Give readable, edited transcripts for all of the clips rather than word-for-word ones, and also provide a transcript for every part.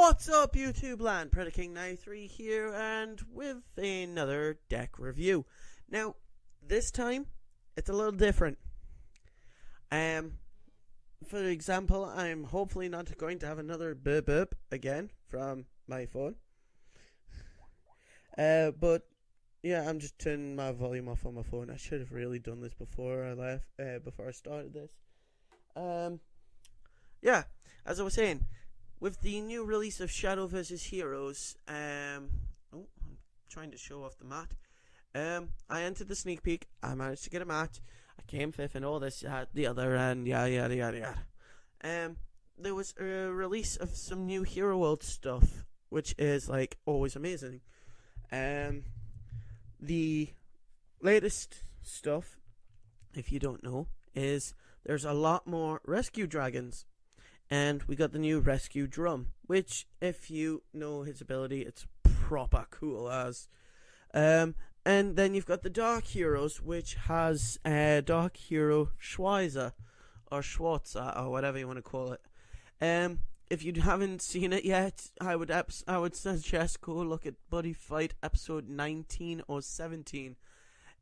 What's up, YouTube land? PredaKing93 here, and with another deck review. Now, this time, it's a little different. For example, I'm hopefully not going to have another burp again from my phone. But yeah, I'm just turning my volume off on my phone. I should have really done this before I left, before I started this. Yeah, as I was saying, with the new release of Shadow vs. Heroes, I'm trying to show off the mat. I entered the sneak peek. I managed to get a mat. I came fifth and all this, the other, and yada. There was a release of some new Hero World stuff, which is like always amazing. The latest stuff, if you don't know, is there's a lot more rescue dragons. And we got the new rescue drum, which, if you know his ability, it's proper cool as. And then you've got the Dark Heroes, which has Dark Hero Schweizer, or Schwarzer, or whatever you want to call it. If you haven't seen it yet, I would suggest go look at BuddyFight episode 19 or 17.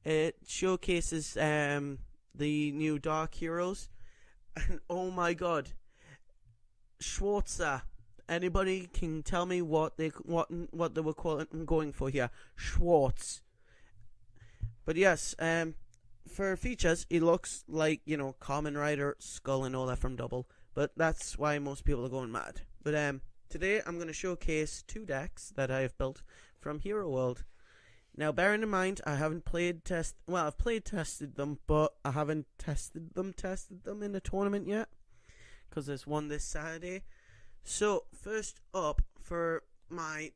It showcases the new Dark Heroes, and oh my god, Schwarzer. Anybody can tell me what they were going for here? Schwartz. But yes, for features, he looks like, Kamen Rider, Skull, and all that from Double. But that's why most people are going mad. But today I'm going to showcase two decks that I have built from Hero World. Now, bearing in mind, I haven't I've tested them, but I haven't tested them in a tournament yet, because there's one this Saturday. So, first up for my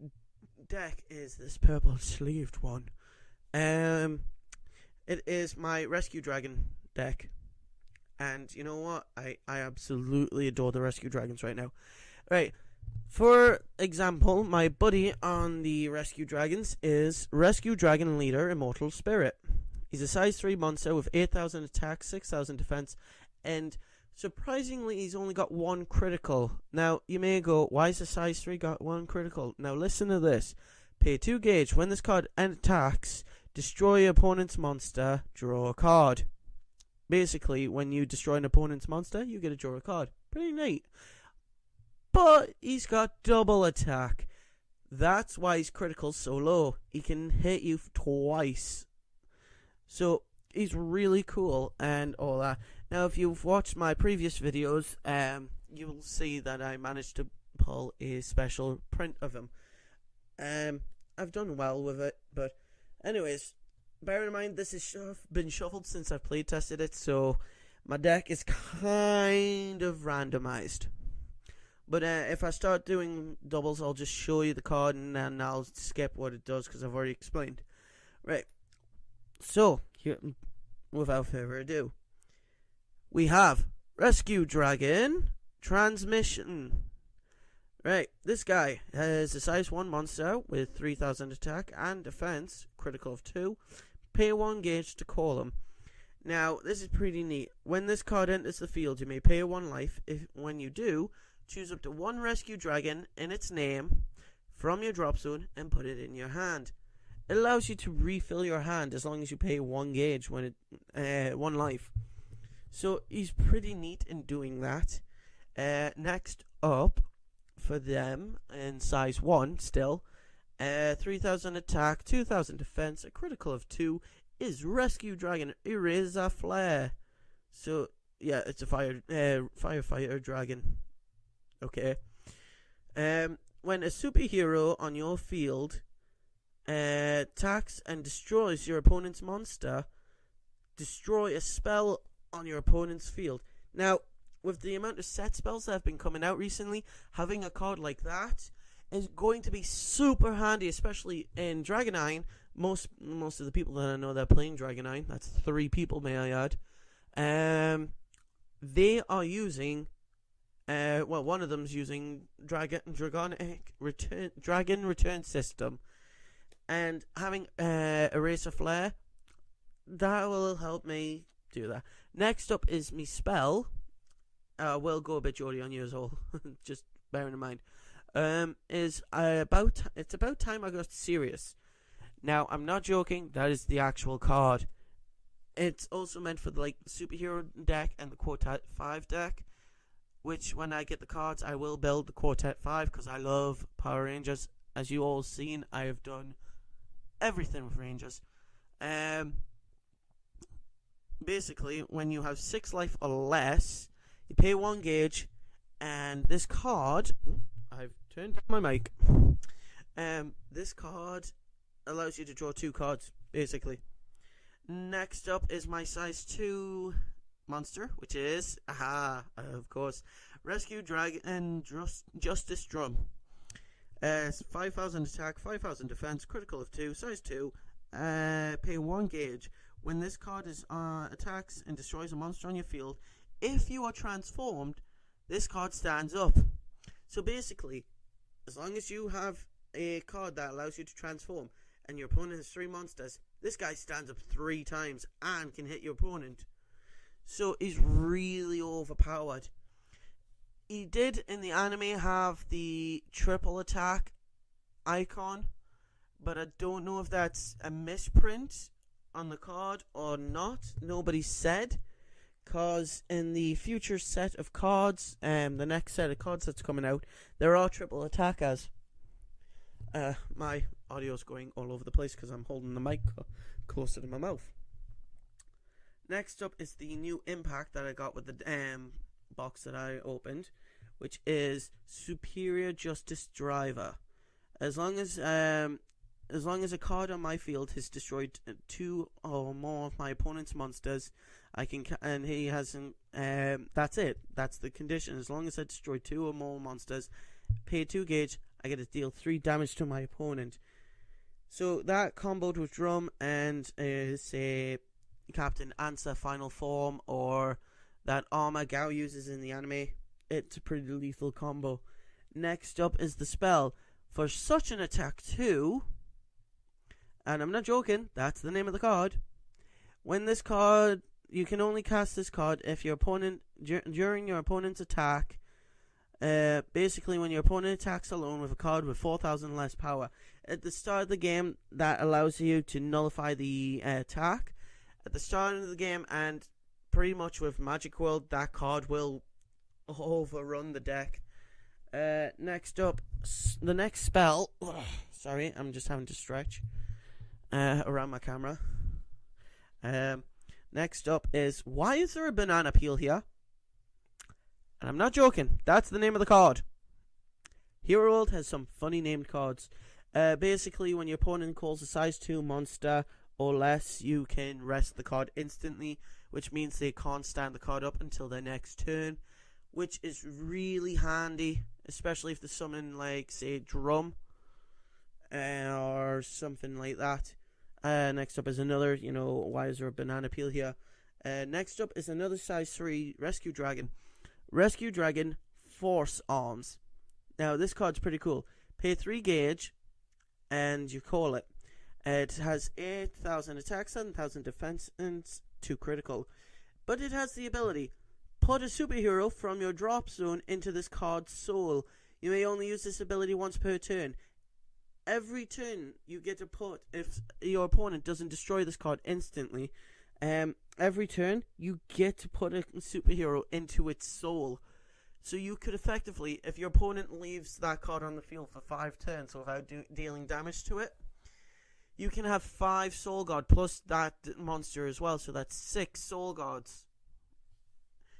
deck is this purple sleeved one. It is my Rescue Dragon deck. And you know what? I absolutely adore the Rescue Dragons right now. Right. For example, my buddy on the Rescue Dragons is Rescue Dragon Leader Immortal Spirit. He's a size 3 monster with 8,000 attack, 6,000 defense, and surprisingly, he's only got one critical. Now, you may go, why is a size 3 got one critical? Now, listen to this. Pay 2 gauge. When this card attacks, destroy your opponent's monster, draw a card. Basically, when you destroy an opponent's monster, you get to draw a card. Pretty neat. But he's got double attack. That's why his critical's so low. He can hit you twice. So, he's really cool and all that. Now, if you've watched my previous videos, you'll see that I managed to pull a special print of him. I've done well with it, but anyways, bear in mind this has been shuffled since I've play tested it, so my deck is kind of randomized. But if I start doing doubles, I'll just show you the card and then I'll skip what it does because I've already explained. Right. So, here, without further ado, we have Rescue Dragon Transmission. Right, this guy is a size 1 monster with 3,000 attack and defense, critical of 2. Pay 1 gauge to call him. Now, this is pretty neat. When this card enters the field, you may pay 1 life. When you do, choose up to 1 Rescue Dragon in its name from your drop zone and put it in your hand. It allows you to refill your hand as long as you pay 1 gauge when 1 life. So he's pretty neat in doing that. Next up, for them, in size 1 still, 3,000 attack, 2,000 defense, a critical of 2, is Rescue Dragon Eraser Flare. So, yeah, it's a firefighter dragon. Okay. When a superhero on your field attacks and destroys your opponent's monster, destroy a spell on your opponent's field. Now, with the amount of set spells that have been coming out recently, having a card like that is going to be super handy, especially in Dragonine. Most of the people that I know that are playing Dragonine, that's 3 people, may I add, they are using, one of them's using Dragon Return System, and having Eraser Flare, that will help me do that. Next up is me spell. We'll go a bit Geordie on you as well, just bearing in mind. is it's about time I got serious. Now, I'm not joking, that is the actual card. It's also meant for the superhero deck and the Quartet 5 deck, which when I get the cards, I will build the Quartet 5 because I love Power Rangers. As you all seen, I have done everything with Rangers. Basically, when you have 6 life or less, you pay 1 gauge, and this card, I've turned down my mic. This card allows you to draw 2 cards, basically. Next up is my size 2 monster, which is, of course, Rescue Dragon Justice Drum. 5,000 attack, 5,000 defense, critical of 2, size 2, pay 1 gauge. When this card attacks and destroys a monster on your field, if you are transformed, this card stands up. So basically, as long as you have a card that allows you to transform, and your opponent has 3 monsters, this guy stands up 3 times and can hit your opponent. So he's really overpowered. He did in the anime have the triple attack icon, but I don't know if that's a misprint on the card or not. Nobody said, because in the future set of cards, the next set of cards that's coming out, there are triple attackers. My audio's going all over the place because I'm holding the mic closer to my mouth. Next up is the new impact that I got with the box that I opened, which is Superior Justice Driver. As long as a card on my field has destroyed 2 or more of my opponent's monsters, and he hasn't. That's it. That's the condition. As long as I destroy 2 or more monsters, pay 2 gauge, I get to deal 3 damage to my opponent. So that comboed with Drum and say Captain Answer Final Form, or that armor Gao uses in the anime, it's a pretty lethal combo. Next up is the spell for such an attack too, and I'm not joking, that's the name of the card. When this card, you can only cast this card if your opponent during your opponent's attack. Basically, when your opponent attacks alone with a card with 4,000 less power at the start of the game, that allows you to nullify the attack at the start of the game, and pretty much with Magic World, that card will overrun the deck. Next up, the next spell. Sorry, I'm just having to stretch around my camera. Next up is, why is there a banana peel here? And I'm not joking, that's the name of the card. Hero World has some funny named cards. Basically, when your opponent calls a size 2 monster or less, you can rest the card instantly, which means they can't stand the card up until their next turn, which is really handy, especially if there's something like, say, Drum or something like that. Next up is another, why is there a banana peel here? Next up is another size 3 Rescue Dragon. Rescue Dragon Force Arms. Now, this card's pretty cool. Pay 3 gauge, and you call it. It has 8,000 attack, 7,000 defense, and 2 critical. But it has the ability, put a superhero from your drop zone into this card's soul. You may only use this ability once per turn. Every turn you get to put, if your opponent doesn't destroy this card instantly, every turn you get to put a superhero into its soul. So you could effectively, if your opponent leaves that card on the field for 5 turns without dealing damage to it, you can have 5 Soul Guard plus that monster as well, so that's 6 Soul Guards.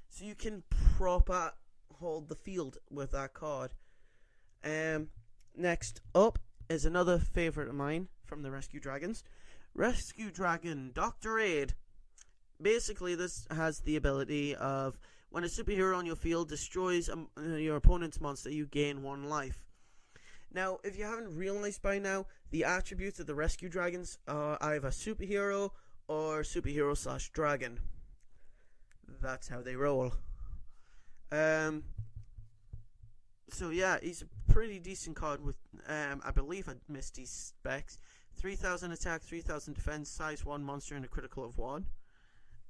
So you can proper hold the field with that card. Next up is another favourite of mine from the Rescue Dragons. Rescue Dragon Dr. Aid. Basically, this has the ability of, when a superhero on your field destroys your opponent's monster, you gain 1 life. Now, if you haven't realized by now, the attributes of the Rescue Dragons are either superhero or superhero/dragon. That's how they roll. So yeah, he's a pretty decent card with, I believe I missed his specs. 3,000 attack, 3,000 defense, size 1 monster, and a critical of 1.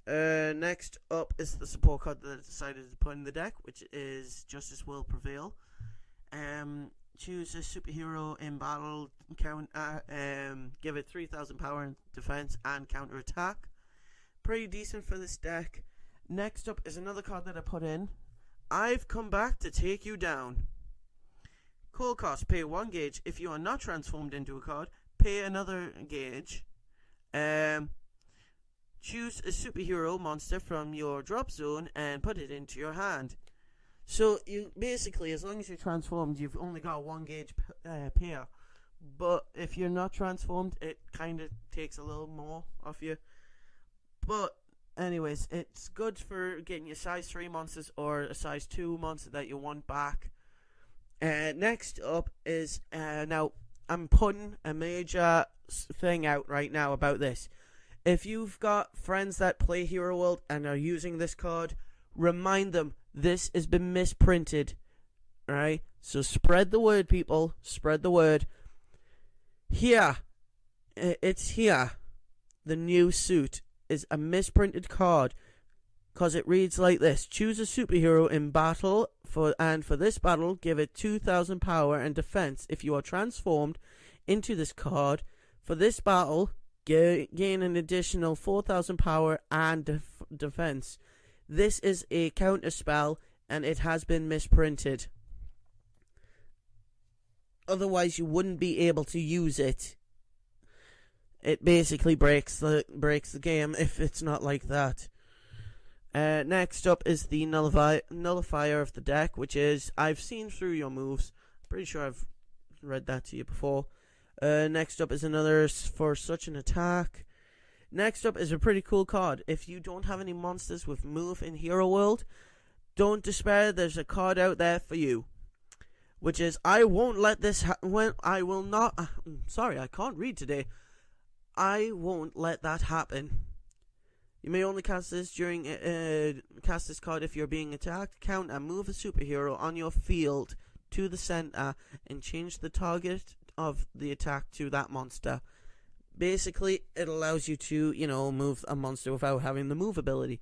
Next up is the support card that I decided to put in the deck, which is Justice Will Prevail. choose a superhero in battle, give it 3,000 power and defense and counter attack. Pretty decent for this deck. Next up is another card that I put in. I've come back to take you down. Cool cost, pay 1 gauge. If you are not transformed into a card, pay another gauge. Choose a superhero monster from your drop zone and put it into your hand. So you basically, as long as you're transformed, you've only got 1 gauge pair. But if you're not transformed, it kind of takes a little more off you. But anyways, it's good for getting your size 3 monsters or a size 2 monster that you want back. Next up is, now I'm putting a major thing out right now about this. If you've got friends that play Hero World and are using this card, remind them this has been misprinted. Alright? So spread the word, people. Spread the word. Here. It's here. The new suit is a misprinted card. Because it reads like this. Choose a superhero in battle. For this battle, give it 2,000 power and defense. If you are transformed into this card, for this battle, gain an additional 4,000 power and defense. This is a counter spell, and it has been misprinted. Otherwise, you wouldn't be able to use it. It basically breaks the game if it's not like that. Next up is the nullifier of the deck, which is I've seen through your moves. Pretty sure I've read that to you before. Next up is another for such an attack. Next up is a pretty cool card. If you don't have any monsters with move in Hero World, don't despair. There's a card out there for you, which is I won't let this I will not. Sorry, I can't read today. I won't let that happen. You may only cast this during cast this card if you're being attacked. Count and move a superhero on your field to the center and change the target of the attack to that monster. Basically, it allows you to, move a monster without having the move ability.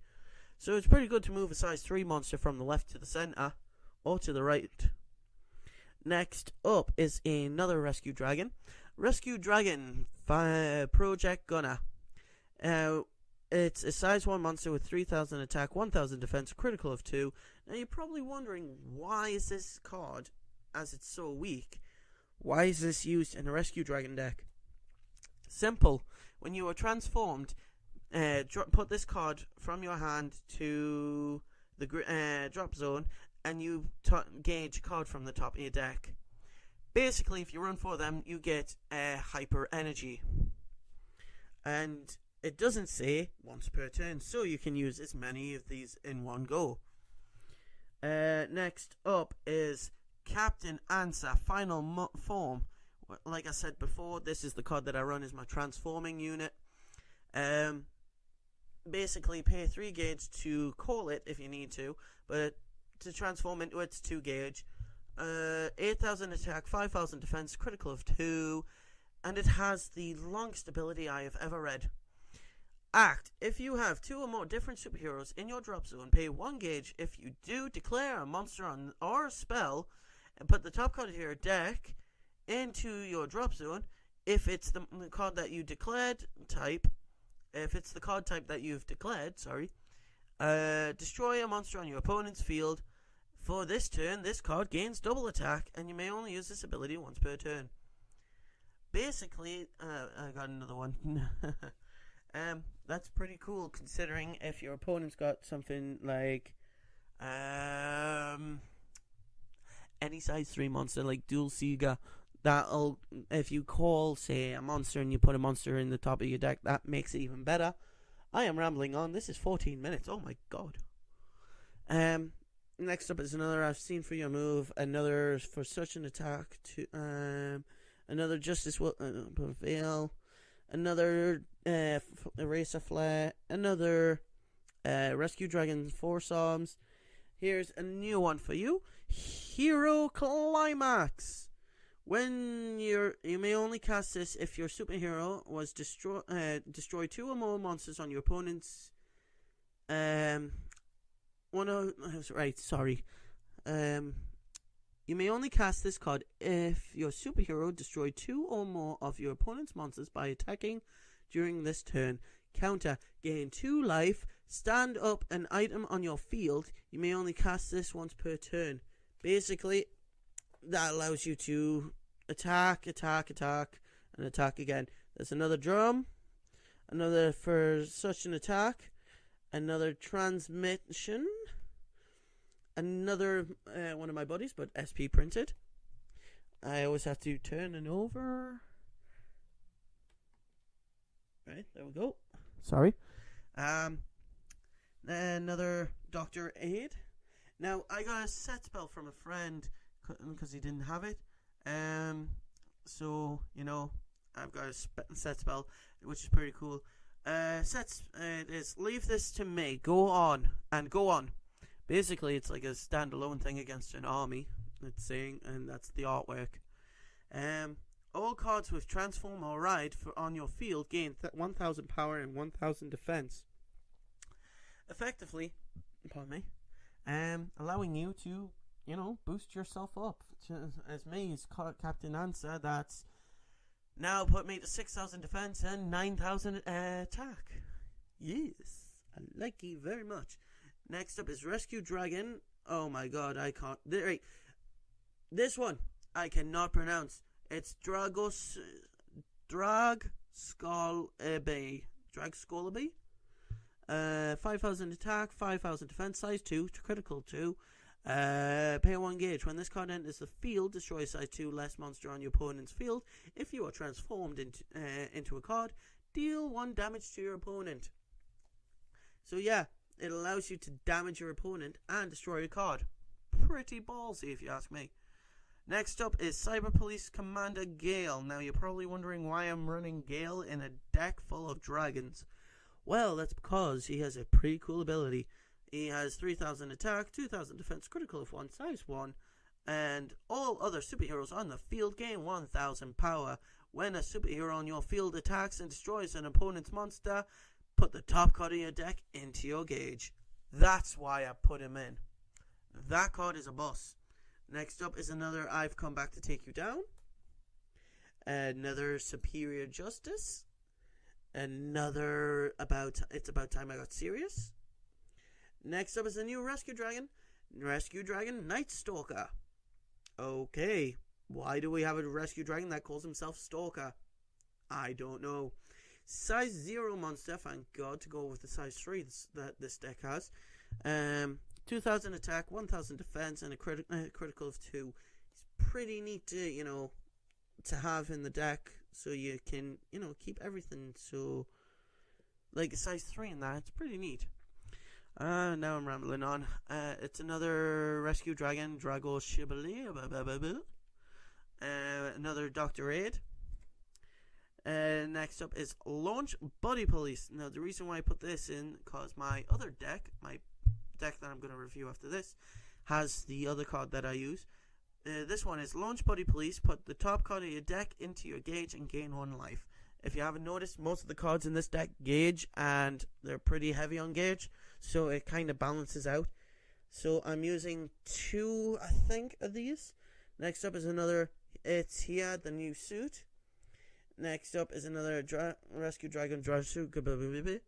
So it's pretty good to move a size 3 monster from the left to the center or to the right. Next up is another Rescue Dragon. Rescue Dragon Project Gunner. It's a size 1 monster with 3,000 attack, 1,000 defense, critical of 2. Now you're probably wondering, why is this card, as it's so weak, why is this used in a Rescue Dragon deck? Simple. When you are transformed, put this card from your hand to the drop zone, and you gauge a card from the top of your deck. Basically, if you run for them, you get hyper energy. And it doesn't say once per turn, so you can use as many of these in one go. Next up is Captain Answer Final Form. Like I said before, this is the card that I run as my transforming unit. Basically, pay 3 gauge to call it if you need to, but to transform into it's 2 gauge. 8,000 attack, 5,000 defense, critical of 2, and it has the longest ability I have ever read. Act. If you have 2 or more different superheroes in your drop zone, pay 1 gauge. If you do, declare a monster or a spell and put the top card of your deck into your drop zone. If it's the card that you declared type, if it's the card type that you've declared, destroy a monster on your opponent's field. For this turn, this card gains double attack, and you may only use this ability once per turn. Basically, I got another one. That's pretty cool, considering if your opponent's got something like any size 3 monster like Dual Sega, that'll, if you call, say, a monster and you put a monster in the top of your deck, that makes it even better. I am rambling on. This is 14 minutes. Oh my god. Next up is another I've seen for your move, another for such an attack, another Justice will prevail, another Eraser Flare, another Rescue Dragon Forearms. Here's a new one for you, Hero Climax. When you may only cast this if your superhero was destroy 2 or more monsters on your opponent's You may only cast this card if your superhero destroyed 2 or more of your opponent's monsters by attacking during this turn. Counter, gain 2 life, stand up an item on your field. You may only cast this once per turn. Basically, that allows you to attack, and attack again. There's another drum, another for such an attack, another transmission, another one of my buddies, but SP printed. I always have to turn it over. Right, there we go. Sorry. Another Dr. Aid. Now, I got a set spell from a friend because he didn't have it. So, you know, I've got a set spell, which is pretty cool. Is leave this to me. Go on. Basically, it's like a standalone thing against an army. It's saying, and that's the artwork. All cards with transform or ride on your field gain 1,000 power and 1,000 defense. Effectively, pardon me, allowing you to, you know, boost yourself up. As me as Captain Answer, that's now put me to 6,000 defense and 9,000 attack. Yes, I like you very much. Next up is Rescue Dragon. Oh my god, I can't. Right, this one I cannot pronounce. It's Dragskolaby. 5,000 attack, 5,000 defense, size 2, critical 2. Pay 1 gauge. When this card enters the field, destroy size 2 less monster on your opponent's field. If you are transformed into a card, deal 1 damage to your opponent. So yeah, it allows you to damage your opponent and destroy a card. Pretty ballsy if you ask me. Next up is Cyber Police Commander Gale. Now you're probably wondering why I'm running Gale in a deck full of dragons. Well, that's because he has a pretty cool ability. He has 3,000 attack, 2,000 defense, critical of 1, size 1, and all other superheroes on the field gain 1,000 power. When a superhero on your field attacks and destroys an opponent's monster, put the top card of your deck into your gauge. That's why I put him in. That card is a boss. Next up is another I've Come Back to Take You Down. Another Superior Justice. Another It's About Time I Got Serious. Next up is a new Rescue Dragon. Rescue Dragon Night Stalker. Okay, why do we have a Rescue Dragon that calls himself Stalker? I don't know. Size 0 monster, thank God, to go with the size 3 that this deck has. 2,000 attack, 1,000 defense, and a critical of 2. It's pretty neat to, you know, to have in the deck, so you can, you know, keep everything. So, like a size 3 in that, it's pretty neat. Now I'm rambling on. It's another Rescue Dragon, Drago Shibboleth. Another Dr. Aid. Next up is Launch Buddy Police. Now, the reason why I put this in, because my other deck, my deck that I'm going to review after this, has the other card that I use. This one is Launch Buddy Police. Put the top card of your deck into your gauge and gain 1 life. If you haven't noticed, most of the cards in this deck gauge, and they're pretty heavy on gauge, so it kind of balances out. So I'm using 2, I think, of these. Next up is another, it's here, the new suit. Next up is another Rescue Dragon Drasuit.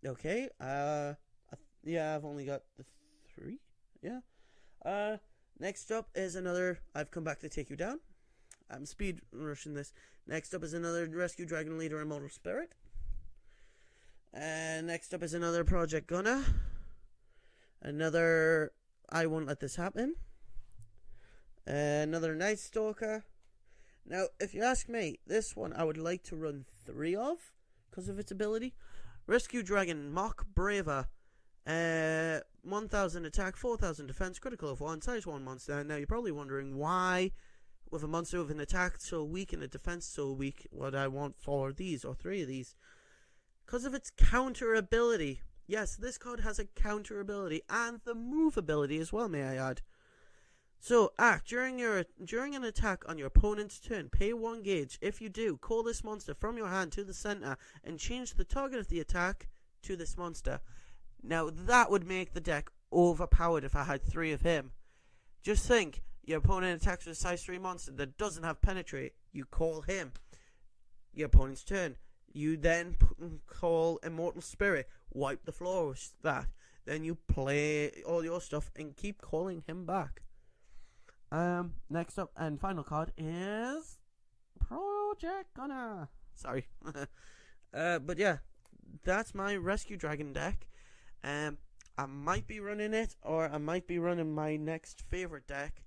Okay, yeah, I've only got the 3, yeah. Next up is another I've Come Back to Take You Down. I'm speed rushing this. Next up is another Rescue Dragon Leader Immortal Spirit. Next up is another Project Gunner. Another I Won't Let This Happen. Another Night Stalker. Now, if you ask me, this one I would like to run 3 of, because of its ability. Rescue Dragon Mock Braver. 1,000 attack, 4,000 defense, critical of 1, size 1 monster. Now, you're probably wondering why, with a monster with an attack so weak and a defense so weak, would I want 4 of these or 3 of these? Because of its counter ability. Yes, this card has a counter ability, and the move ability as well, may I add. So, act during an attack on your opponent's turn. Pay 1 gauge. If you do, call this monster from your hand to the center and change the target of the attack to this monster. Now, that would make the deck overpowered if I had 3 of him. Just think, your opponent attacks with a size 3 monster that doesn't have penetrate. You call him. Your opponent's turn. You then call Immortal Spirit. Wipe the floor with that. Then you play all your stuff and keep calling him back. Next up and final card is Project Gunner. Sorry. But yeah, that's my Rescue Dragon deck. I might be running it, or I might be running my next favorite deck,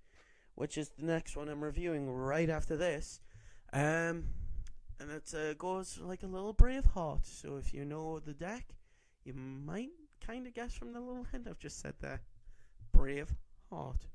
which is the next one I'm reviewing right after this. And it goes like a little Braveheart. So if you know the deck, you might kind of guess from the little hint I've just said there. Braveheart.